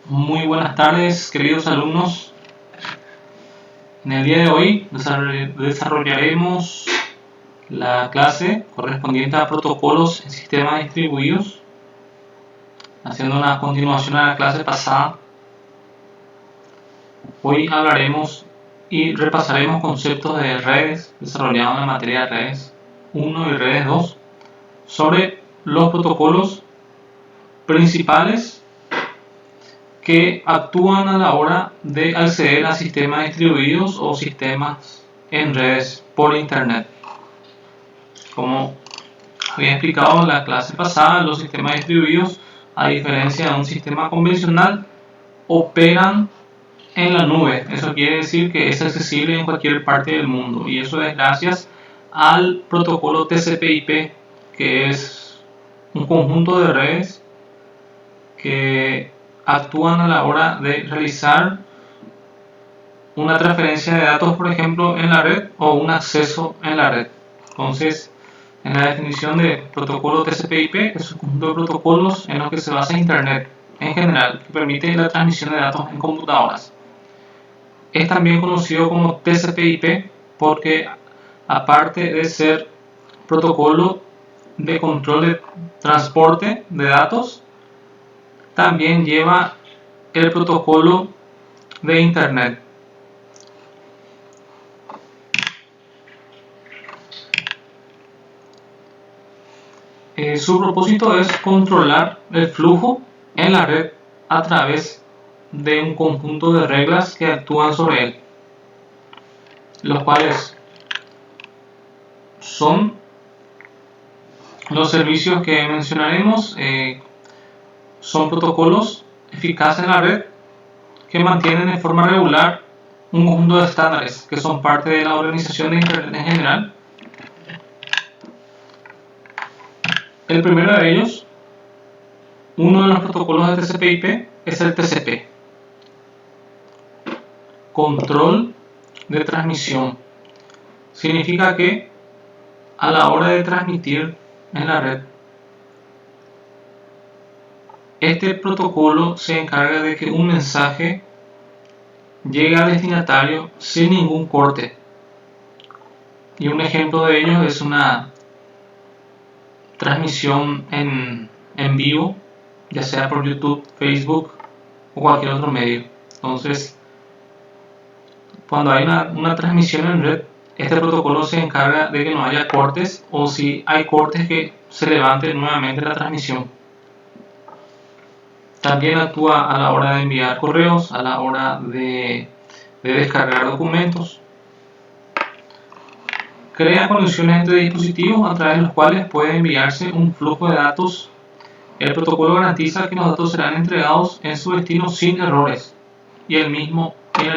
Muy buenas tardes, queridos alumnos. En el día de hoy desarrollaremos la clase correspondiente a protocolos en sistemas distribuidos, haciendo una continuación a la clase pasada. Hoy hablaremos y repasaremos conceptos de redes desarrollados en la materia de redes 1 y redes 2 sobre los protocolos principales que actúan a la hora de acceder a sistemas distribuidos o sistemas en redes por internet. Como había explicado en la clase pasada, los sistemas distribuidos, a diferencia de un sistema convencional, operan en la nube. Eso quiere decir que es accesible en cualquier parte del mundo, y eso es gracias al protocolo TCP/IP, que es un conjunto de redes que actúan a la hora de realizar una transferencia de datos, por ejemplo, en la red, o un acceso en la red. Entonces, en la definición de protocolo TCP/IP, es un conjunto de protocolos en los que se basa Internet en general, que permite la transmisión de datos en computadoras. Es también conocido como TCP/IP porque, aparte de ser protocolo de control de transporte de datos, también lleva el protocolo de Internet. Su propósito es controlar el flujo en la red a través de un conjunto de reglas que actúan sobre él, los cuales son los servicios que mencionaremos. Son protocolos eficaces en la red que mantienen de forma regular un conjunto de estándares que son parte de la organización de Internet en general. El primero de ellos, uno de los protocolos de TCP/IP, es el TCP, control de transmisión. Significa que a la hora de transmitir en la red, este protocolo se encarga de que un mensaje llegue al destinatario sin ningún corte. Y un ejemplo de ello es una transmisión en vivo, ya sea por YouTube, Facebook o cualquier otro medio. Entonces, cuando hay una transmisión en red, este protocolo se encarga de que no haya cortes, o si hay cortes, que se levante nuevamente la transmisión. También actúa a la hora de enviar correos, a la hora de descargar documentos. Crea conexiones entre dispositivos a través de los cuales puede enviarse un flujo de datos. El protocolo garantiza que los datos serán entregados en su destino sin errores y en el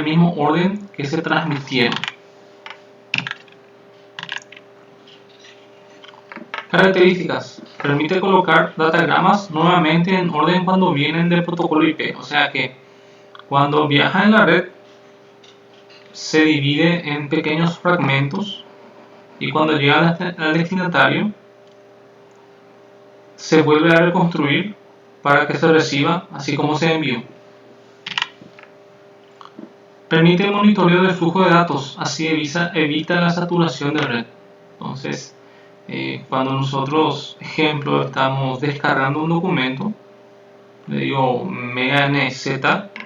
mismo orden que se transmitieron. Características: permite colocar datagramas nuevamente en orden cuando vienen del protocolo IP, o sea que cuando viaja en la red se divide en pequeños fragmentos, y cuando llega al destinatario se vuelve a reconstruir para que se reciba así como se envió. Permite el monitoreo del flujo de datos, así evita la saturación de red. Entonces, cuando nosotros, ejemplo, estamos descargando un documento, le digo MegaNZ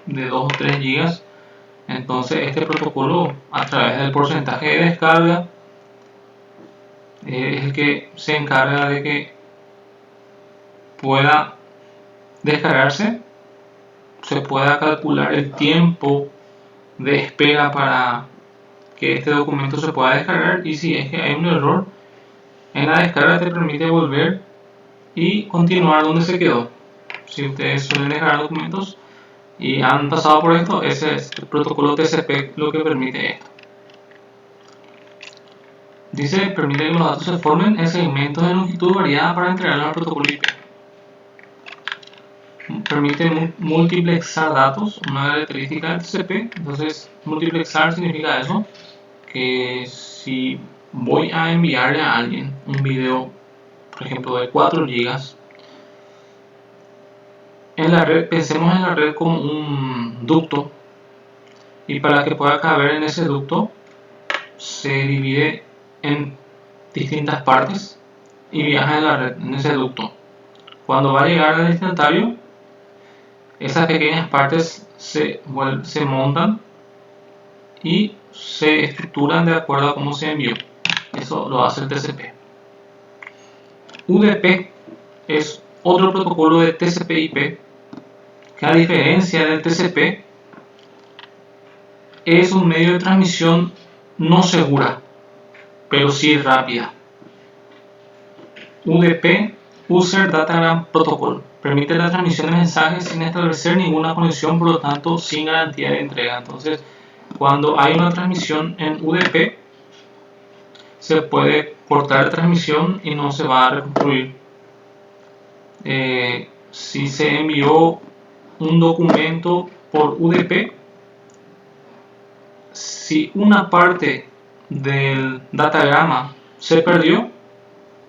de 2 o 3 GB, entonces este protocolo, a través del porcentaje de descarga, es el que se encarga de que pueda descargarse, se pueda calcular el tiempo de espera para que este documento se pueda descargar, y si es que hay un error en la descarga, te permite volver y continuar donde se quedó. Si ustedes suelen descargar documentos y han pasado por esto, ese es el protocolo TCP lo que permite esto. Dice, permite que los datos se formen en segmentos de longitud variada para entregarlos al protocolo IP. Permite multiplexar datos, una característica del TCP. Entonces, multiplexar significa eso, que si voy a enviarle a alguien un video, por ejemplo, de 4 GB, en en la red, pensemos en la red como un ducto, y para que pueda caber en ese ducto se divide en distintas partes y viaja en la red, en ese ducto. Cuando va a llegar al destinatario, esas pequeñas partes se montan y se estructuran de acuerdo a cómo se envió. Eso lo hace el TCP. UDP es otro protocolo de TCP/IP que, a diferencia del TCP, es un medio de transmisión no segura, pero sí rápida. UDP, User Datagram Protocol, permite la transmisión de mensajes sin establecer ninguna conexión, por lo tanto sin garantía de entrega. Entonces, cuando hay una transmisión en UDP, se puede cortar la transmisión y no se va a reconstruir. Si se envió un documento por UDP, si una parte del datagrama se perdió,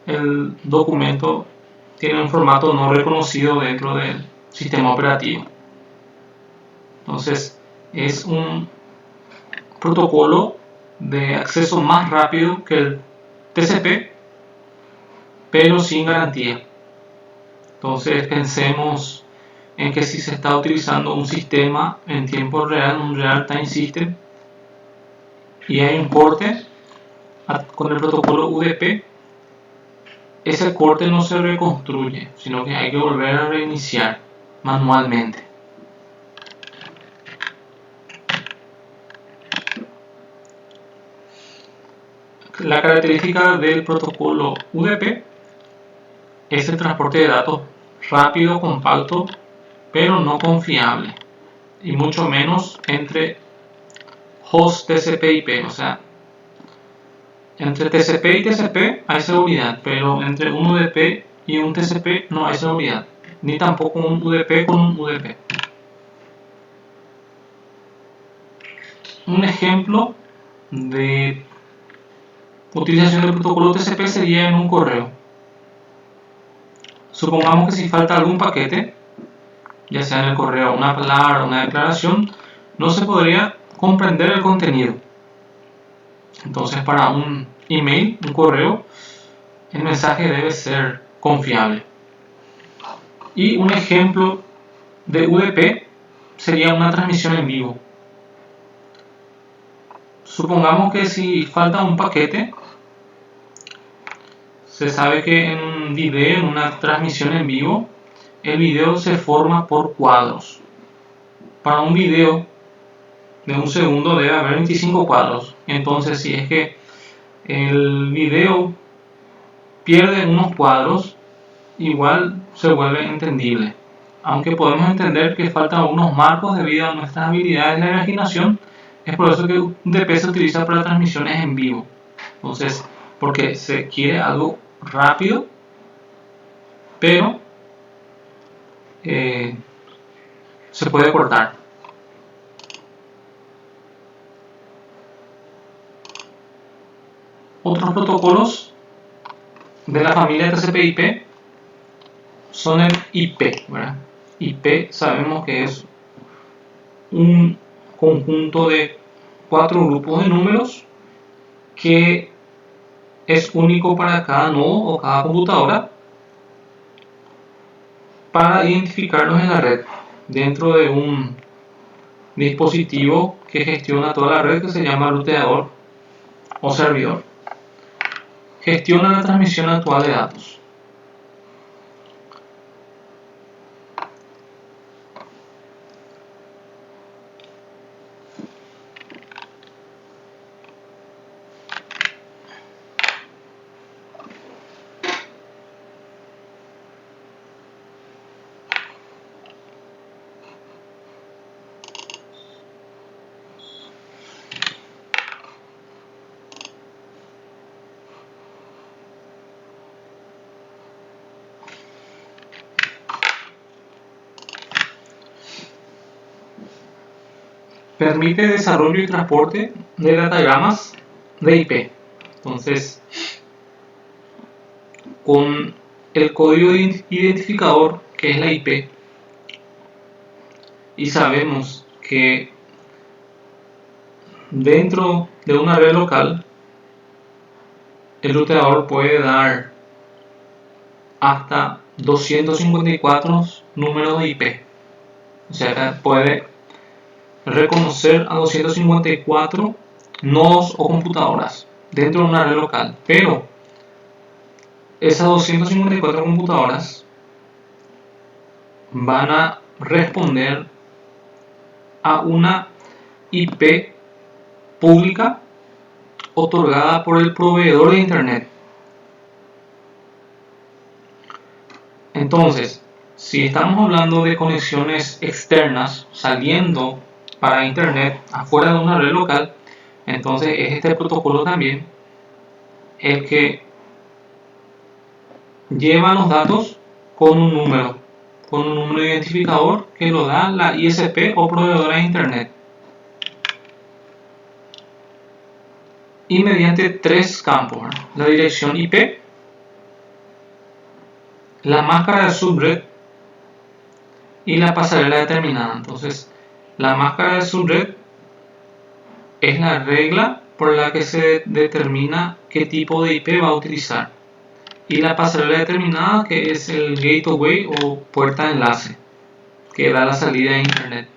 el documento tiene un formato no reconocido dentro del sistema operativo. Entonces, es un protocolo de acceso más rápido que el TCP, pero sin garantía. Entonces, pensemos en que si se está utilizando un sistema en tiempo real, un real-time system, y hay un corte con el protocolo UDP, ese corte no se reconstruye, sino que hay que volver a reiniciar manualmente. La característica del protocolo UDP es el transporte de datos rápido, compacto, pero no confiable, y mucho menos entre host TCP/IP. O sea, entre TCP y TCP hay seguridad, pero entre un UDP y un TCP no hay seguridad, ni tampoco un UDP con un UDP. Un ejemplo de utilización del protocolo TCP sería en un correo. Supongamos que si falta algún paquete, ya sea en el correo una palabra o una declaración, no se podría comprender el contenido. Entonces, para un email, un correo, el mensaje debe ser confiable. Y un ejemplo de UDP sería una transmisión en vivo. Supongamos que si falta un paquete, se sabe que en un video, en una transmisión en vivo, el video se forma por cuadros. Para un video de un segundo debe haber 25 cuadros. Entonces, si es que el video pierde unos cuadros, igual se vuelve entendible. Aunque podemos entender que faltan unos marcos debido a nuestras habilidades de la imaginación, es por eso que UDP se utiliza para transmisiones en vivo. Entonces, porque se quiere algo rápido, pero se puede cortar. Otros protocolos de la familia TCP/IP son el IP, ¿verdad? IP sabemos que es un conjunto de 4 grupos de números que es único para cada nodo o cada computadora para identificarlos en la red dentro de un dispositivo que gestiona toda la red, que se llama ruteador o servidor. Gestiona la transmisión actual de datos. Permite desarrollo y transporte de datagramas de IP. Entonces, con el código identificador, que es la IP, y sabemos que dentro de una red local el ruteador puede dar hasta 254 números de IP. O sea, puede reconocer a 254 nodos o computadoras dentro de una red local. Pero esas 254 computadoras van a responder a una IP pública otorgada por el proveedor de Internet. Entonces, si estamos hablando de conexiones externas saliendo para Internet afuera de una red local, entonces es este protocolo también el que lleva los datos con un número identificador que lo da la ISP o proveedora de Internet. Y mediante tres campos: la dirección IP, la máscara de subred y la pasarela determinada. Entonces, la máscara de subred es la regla por la que se determina qué tipo de IP va a utilizar, y la pasarela determinada, que es el gateway o puerta de enlace que da la salida a Internet.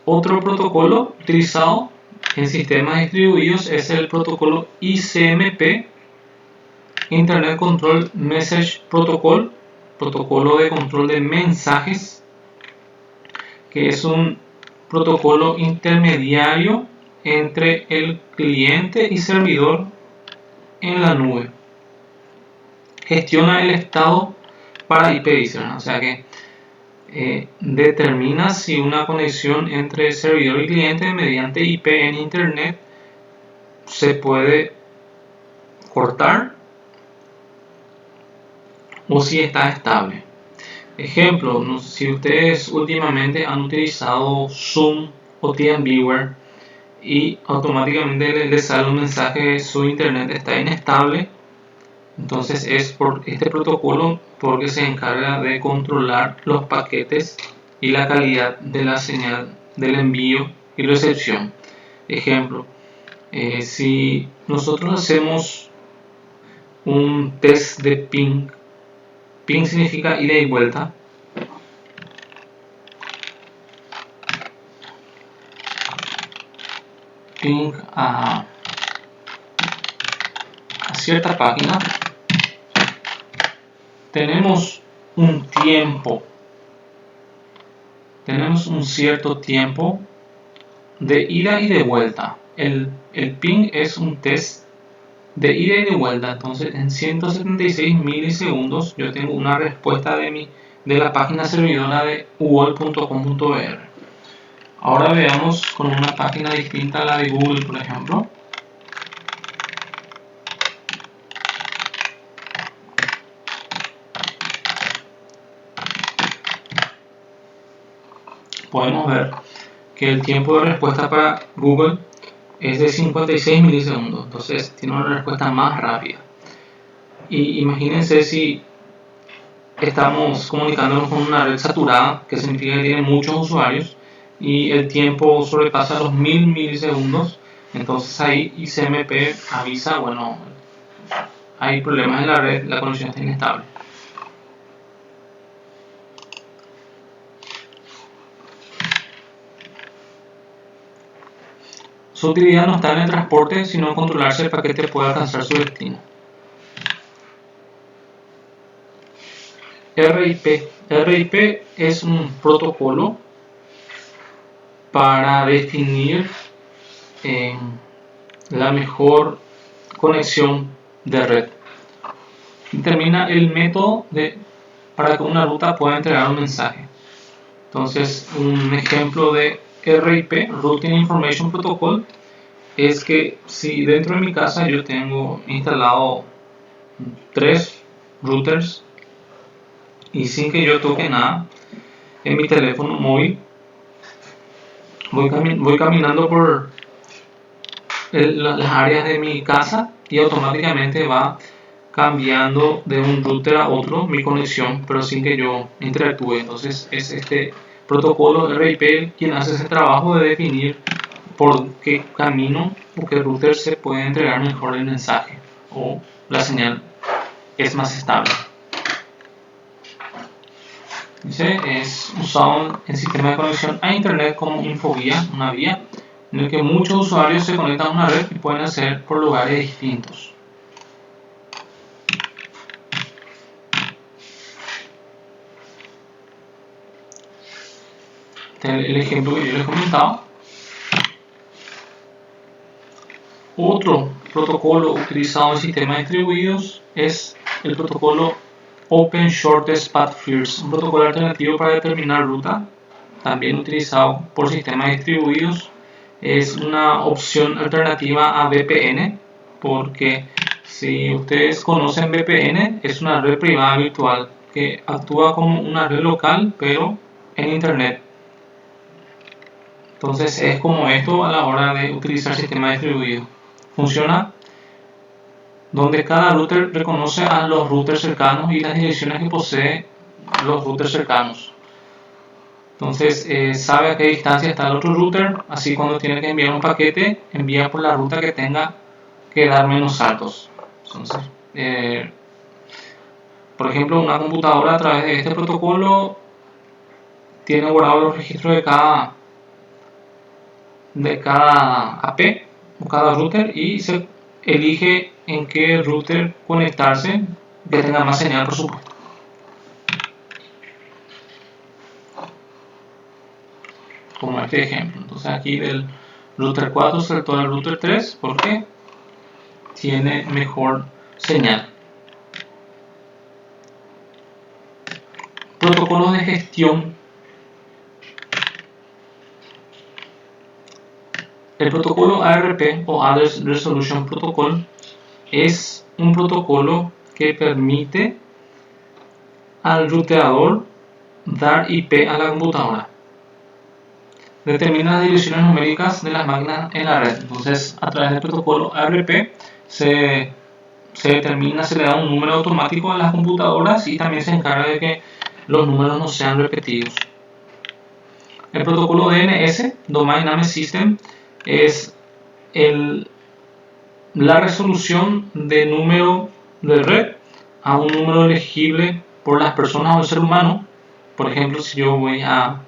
Otro protocolo utilizado en sistemas distribuidos es el protocolo ICMP, Internet Control Message Protocol, protocolo de control de mensajes, que es un protocolo intermediario entre el cliente y servidor en la nube. Gestiona el estado para IP, o sea que determina si una conexión entre servidor y cliente mediante IP en Internet se puede cortar o si está estable. Ejemplo, no sé si ustedes últimamente han utilizado Zoom o TeamViewer y automáticamente les sale un mensaje: su internet está inestable. Entonces es por este protocolo porque se encarga de controlar los paquetes y la calidad de la señal del envío y recepción. Ejemplo, si nosotros hacemos un test de ping significa ida y vuelta, ping a cierta página, tenemos un cierto tiempo de ida y de vuelta. El ping es un test de ida y de vuelta. Entonces, en 176 milisegundos yo tengo una respuesta de la página servidora de uol.com.br. Ahora veamos con una página distinta a la de Google, por ejemplo. Podemos ver que el tiempo de respuesta para Google es de 56 milisegundos, entonces tiene una respuesta más rápida. Y imagínense si estamos comunicándonos con una red saturada, que significa que tiene muchos usuarios y el tiempo sobrepasa los 1000 milisegundos, entonces ahí ICMP avisa: bueno, hay problemas en la red, la conexión está inestable. Su utilidad no está en el transporte, sino en controlar si el paquete puede alcanzar su destino. RIP es un protocolo para definir la mejor conexión de red. Determina el método para que una ruta pueda entregar un mensaje. Entonces, un ejemplo de RIP, Routing Information Protocol, es que si dentro de mi casa yo tengo instalado 3 routers y sin que yo toque nada en mi teléfono móvil, voy caminando por las áreas de mi casa y automáticamente va cambiando de un router a otro mi conexión, pero sin que yo interactúe. Entonces es este protocolo RIP quien hace ese trabajo de definir por qué camino o qué router se puede entregar mejor el mensaje o la señal es más estable. Dice, es usado en sistemas de conexión a internet como infovía, una vía en el que muchos usuarios se conectan a una red y pueden acceder por lugares distintos. El ejemplo que yo les comentaba. Otro protocolo utilizado en sistemas distribuidos es el protocolo Open Shortest Path First, un protocolo alternativo para determinar ruta, también utilizado por sistemas distribuidos. Es una opción alternativa a VPN, porque si ustedes conocen VPN, es una red privada virtual que actúa como una red local, pero en internet. Entonces es como esto a la hora de utilizar sistema distribuido. Funciona donde cada router reconoce a los routers cercanos y las direcciones que posee los routers cercanos. Entonces sabe a qué distancia está el otro router, así cuando tiene que enviar un paquete, envía por la ruta que tenga que dar menos saltos. Entonces, por ejemplo, una computadora a través de este protocolo tiene guardado los registros de cada AP o cada router y se elige en qué router conectarse que tenga más señal, por supuesto. Como este ejemplo. Entonces aquí del router 4 saltó al router 3 porque tiene mejor señal. Protocolos de gestión. El protocolo ARP o Address Resolution Protocol es un protocolo que permite al ruteador dar IP a la computadora. Determina las direcciones numéricas de las máquinas en la red. Entonces, a través del protocolo ARP se determina, se le da un número automático a las computadoras y también se encarga de que los números no sean repetidos. El protocolo DNS, Domain Name System, es la resolución de número de red a un número elegible por las personas o el ser humano. Por ejemplo, si yo voy a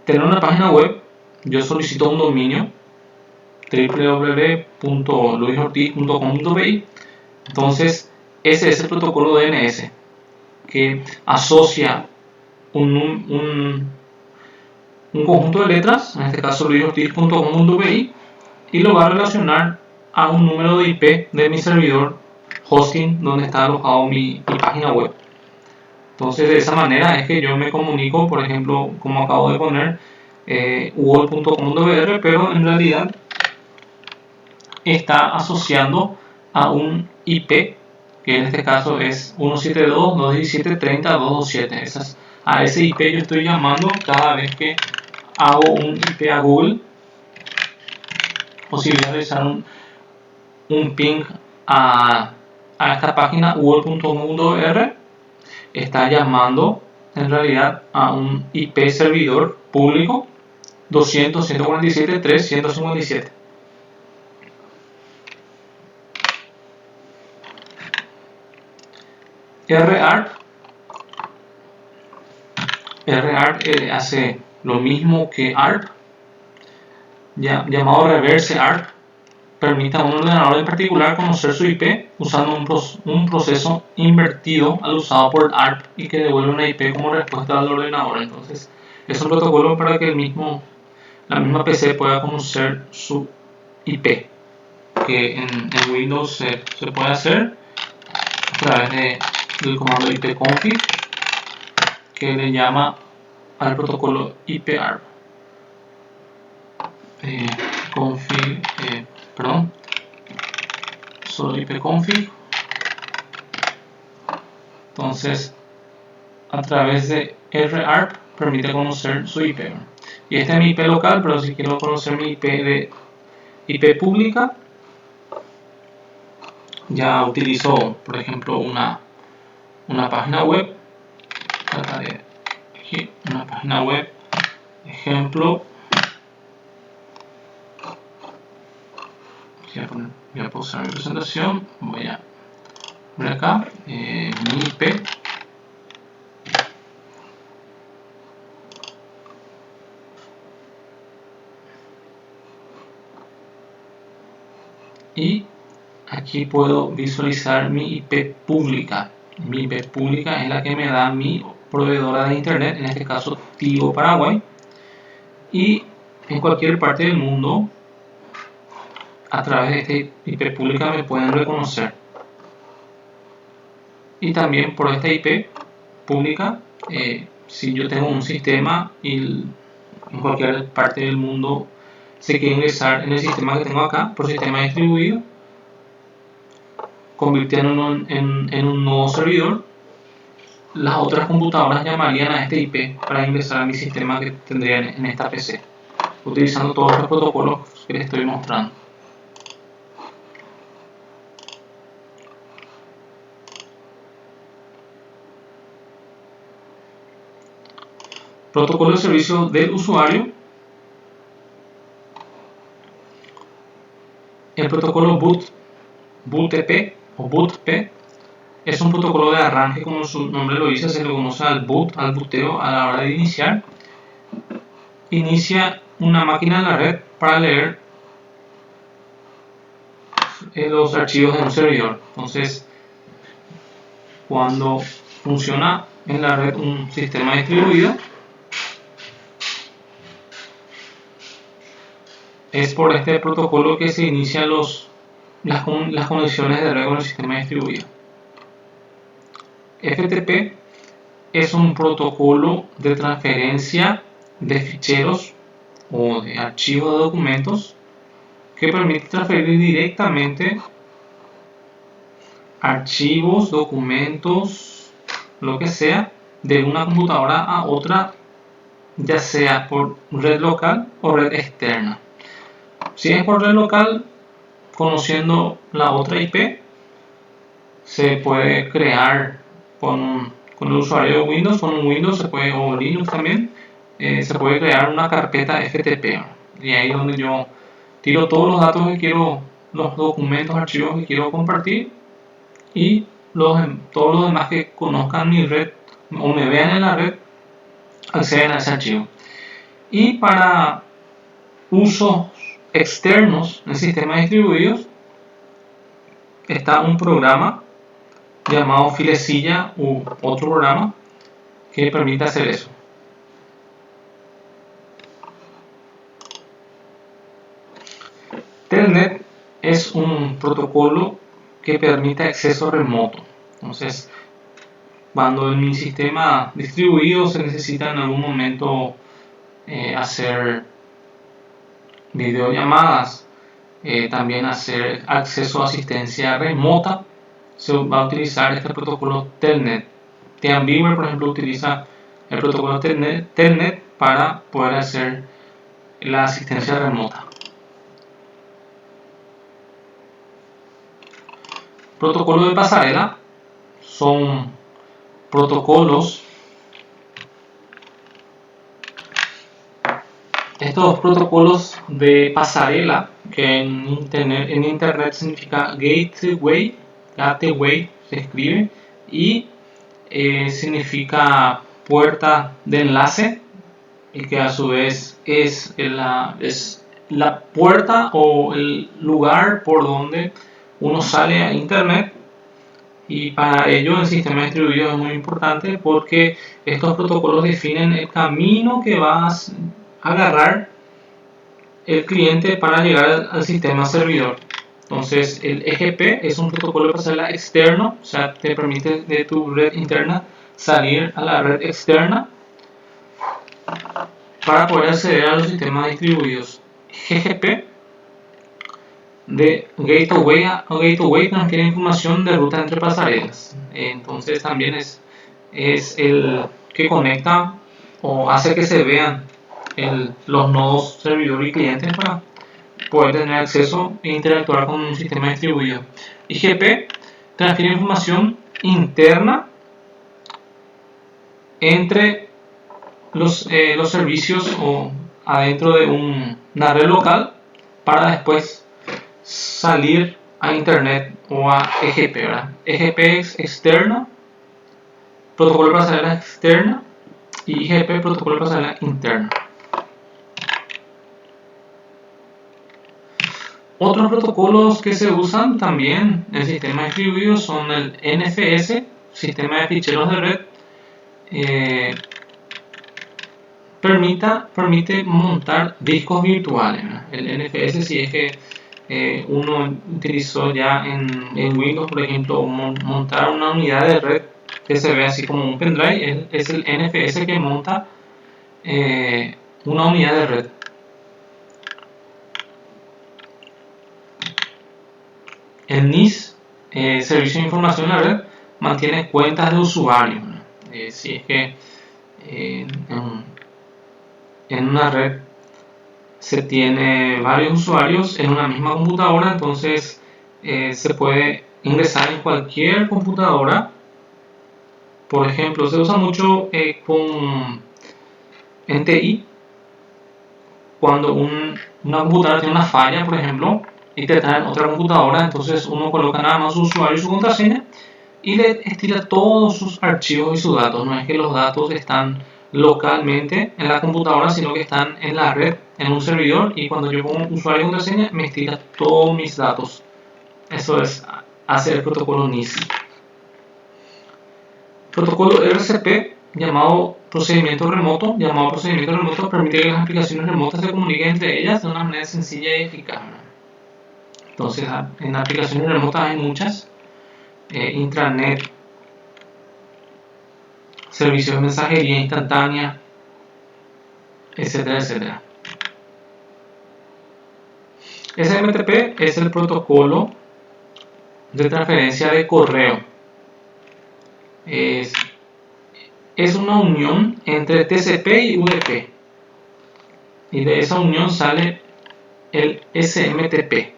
tener una página web, yo solicito un dominio www.luisortiz.com.bi. Entonces ese es el protocolo DNS que asocia un conjunto de letras, en este caso luisortiz.com.bi, y lo va a relacionar a un número de IP de mi servidor hosting donde está alojado mi página web. Entonces de esa manera es que yo me comunico, por ejemplo, como acabo de poner, wall.com.br, pero en realidad está asociando a un IP, que en este caso es 172.217.30.227. A ese IP yo estoy llamando cada vez que hago un IP a Google, o si voy a realizar un ping a esta página wall.com.br, está llamando en realidad a un IP servidor público 200.147.3.157. RARP hace lo mismo que ARP, llamado Reverse ARP. Permite a un ordenador en particular conocer su IP usando un proceso invertido al usado por ARP y que devuelve una IP como respuesta al ordenador. Entonces es un protocolo para que la misma PC pueda conocer su IP, que en Windows se puede hacer a través del comando ipconfig, que le llama al protocolo IPARP. Solo ipconfig. Entonces, a través de RARP permite conocer su IP. Y este es mi IP local, pero si quiero conocer mi IP pública, ya utilizo, por ejemplo, una página web. Trataré aquí una página web, ejemplo. Voy a pausar mi presentación. Voy a ver acá mi IP. Y aquí puedo visualizar mi IP pública. Mi IP pública es la que me da mi proveedora de internet, en este caso Tigo Paraguay. Y en cualquier parte del mundo, a través de esta IP pública me pueden reconocer. Y también por esta IP pública, si yo tengo un sistema y en cualquier parte del mundo se quiere ingresar en el sistema que tengo acá, por sistema distribuido, convirtiéndolo en un nuevo servidor, las otras computadoras llamarían a este IP para ingresar a mi sistema que tendría en esta PC, utilizando todos los protocolos que les estoy mostrando. Protocolo de servicio del usuario. El protocolo BOOTP o BOOTP es un protocolo de arranque, como su nombre lo dice, se le conoce al booteo a la hora de iniciar. Inicia una máquina en la red para leer los archivos de un servidor. Entonces, cuando funciona en la red un sistema distribuido, es por este protocolo que se inician las conexiones de red con el sistema distribuido. FTP es un protocolo de transferencia de ficheros o de archivos de documentos que permite transferir directamente archivos, documentos, lo que sea, de una computadora a otra, ya sea por red local o red externa. Si es por red local, conociendo la otra IP, se puede crear con el usuario de Windows, con un Windows o Linux también, se puede crear una carpeta FTP, y ahí es donde yo tiro todos los datos que quiero, los documentos, archivos que quiero compartir, y todos los demás que conozcan mi red o me vean en la red acceden a ese archivo. Y para usos externos en sistemas distribuidos está un programa llamado Filecilla u otro programa que permite hacer eso. Telnet es un protocolo que permite acceso remoto. Entonces, cuando en mi sistema distribuido se necesita en algún momento hacer videollamadas, también hacer acceso a asistencia remota, se va a utilizar este protocolo Telnet. TeamViewer, por ejemplo, utiliza el protocolo Telnet para poder hacer la asistencia remota. Protocolos de pasarela son protocolos. Estos protocolos de pasarela, que en internet significa gateway se escribe, y significa puerta de enlace, y que a su vez es la puerta o el lugar por donde uno sale a internet. Y para ello el sistema distribuido es muy importante porque estos protocolos definen el camino que va a agarrar el cliente para llegar al sistema servidor. Entonces el EGP es un protocolo de pasarela externo, o sea, te permite de tu red interna salir a la red externa para poder acceder a los sistemas distribuidos. GGP de gateway transfiere información de ruta entre pasarelas. Entonces también es el que conecta o hace que se vean los nodos servidor y clientes para poder tener acceso e interactuar con un sistema distribuido. IGP transfiere información interna entre los servicios o adentro de una red local para después salir a internet o a EGP, ¿verdad? EGP es externa, protocolo de pasarela externa, y IGP, protocolo de pasarela interna. Otros protocolos que se usan también en sistemas distribuidos son el NFS, sistema de ficheros de red. Permite montar discos virtuales, ¿verdad? El NFS, si es que uno utilizó ya en Windows, por ejemplo, montar una unidad de red que se ve así como un pendrive, es el NFS que monta una unidad de red. El NIS, Servicio de Información en la Red, mantiene cuentas de usuarios, ¿no? Si es que en una red se tiene varios usuarios en una misma computadora, entonces se puede ingresar en cualquier computadora. Por ejemplo, se usa mucho en TI, cuando una computadora tiene una falla, por ejemplo, y te traen otra computadora, entonces uno coloca nada más su usuario y su contraseña y le estira todos sus archivos y sus datos. No es que los datos están localmente en la computadora, sino que están en la red, en un servidor, y cuando yo pongo usuario y contraseña me estira todos mis datos. Eso es hacer el protocolo NIS. Protocolo RCP, llamado procedimiento remoto, permite que las aplicaciones remotas se comuniquen entre ellas de una manera sencilla y eficaz. Entonces, en aplicaciones remotas hay muchas: intranet, servicios de mensajería instantánea, etcétera, etcétera. SMTP es el protocolo de transferencia de correo. Es una unión entre TCP y UDP, y de esa unión sale el SMTP,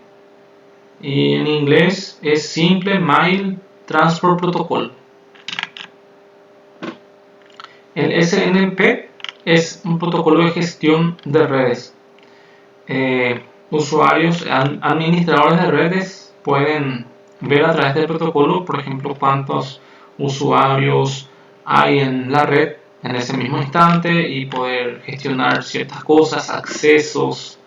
y en inglés es Simple Mail Transport Protocol. El SNMP es un protocolo de gestión de redes. Usuarios, administradores de redes pueden ver a través del protocolo, por ejemplo, cuántos usuarios hay en la red en ese mismo instante y poder gestionar ciertas cosas, accesos,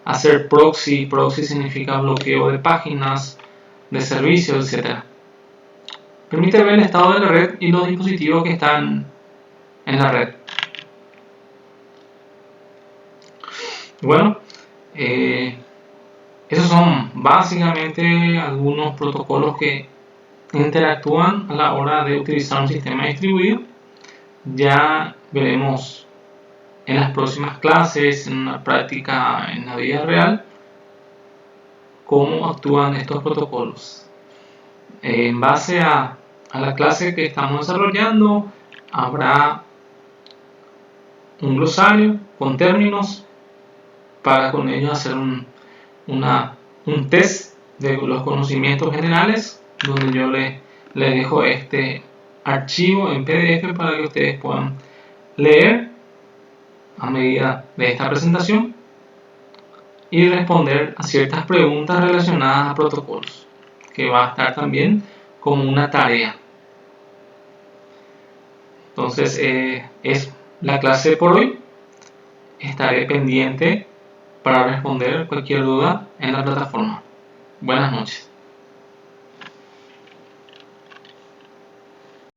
hacer proxy. Proxy significa bloqueo de páginas, de servicios, etc. Permite ver el estado de la red y los dispositivos que están en la red. Bueno, esos son básicamente algunos protocolos que interactúan a la hora de utilizar un sistema distribuido. Ya veremos en las próximas clases, en una práctica en la vida real, cómo actúan estos protocolos. En base a la clase que estamos desarrollando, habrá un glosario con términos para con ello hacer un test de los conocimientos generales, donde yo le dejo este archivo en PDF para que ustedes puedan leer a medida de esta presentación y responder a ciertas preguntas relacionadas a protocolos, que va a estar también como una tarea. Entonces es la clase por hoy. Estaré pendiente para responder cualquier duda en la plataforma. Buenas noches.